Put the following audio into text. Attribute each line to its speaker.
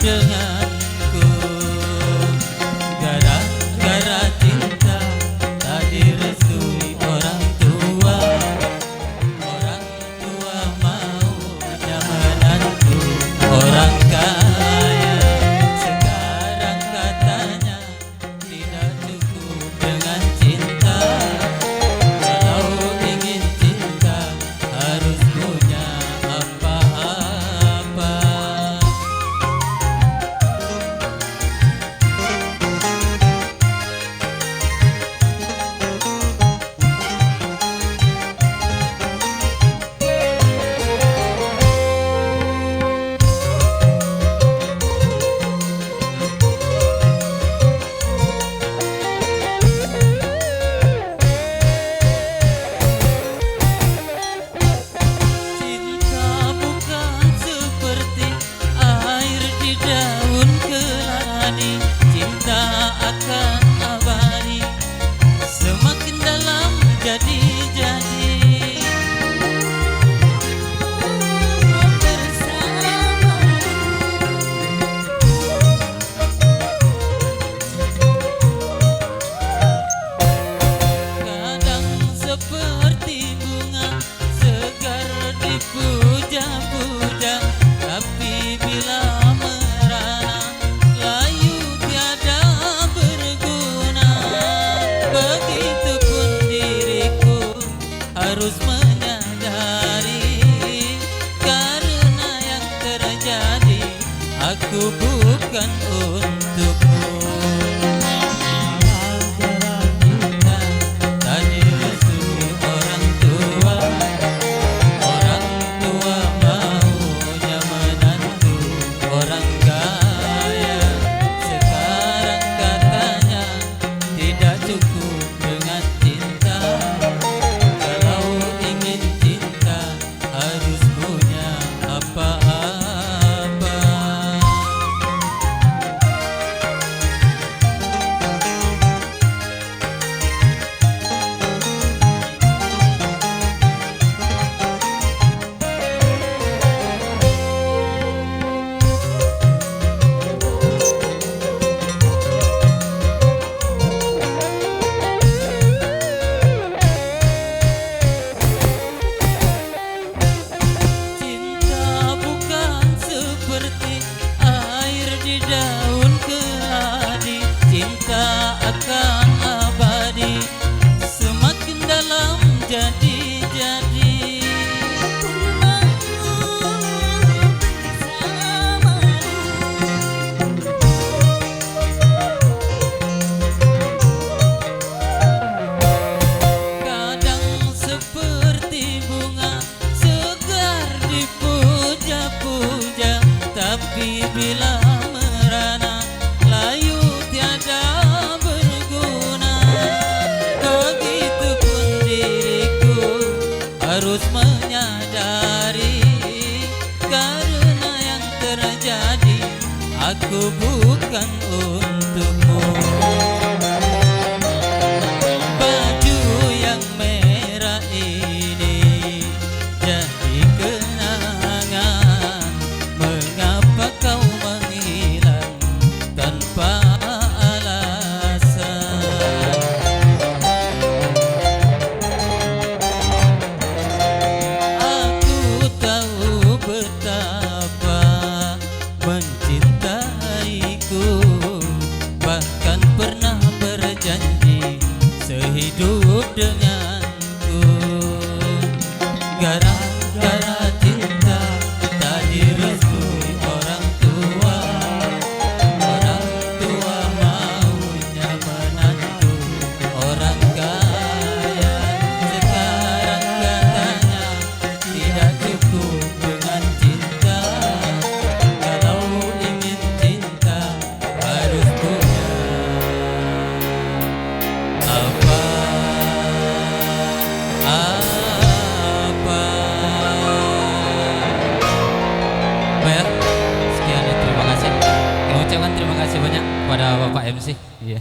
Speaker 1: denganku. Gara-gara cinta tak direstui orang tua. Orang tua maunya menantu orang kaya. Sekarang katanya tidak cukup dengan cinta. Kalau ingin cinta harus punya apa-apa. Cinta bukan seperti air di daun keladi. Cinta akan abadi, semakin dalam jadi-jadi. Kadang seperti bunga segar dipuja-puja, tapi bila merana layu tiada berguna. Begitupun diriku harus menyadari, karena yang terjadi aku bukan untukmu. Tak direstui orang tua. Orang tua maunya menantu orang kaya. Sekarang katanya tidak cukup dengan cinta. Kalau ingin cinta harus punya apa-apa. Cinta bukan seperti air di daun keladi. Cinta akan abadi, semakin dalam jadi-jadi. Kadang seperti bunga segar dipuja-puja, tapi bila merana layu tiada berguna. Begitupun diriku harus menyadari, karena yang terjadi aku bukan untukmu. Baju yang merah ini jadi kenangan. Mengapa kau menghilang tanpa alasan? Aku tahu betapa mencintaiku, bahkan pernah berjanji sehidup denganku. Gara-gara cinta tak direstui orang tua. Orang tua maunya menantu orang kaya. Sekarang katanya tidak cukup dengan cinta. Kalau ingin cinta harus punya apa. Baik, sekian, terima kasih. Kami ucapkan terima kasih banyak kepada Bapak MC. Iya.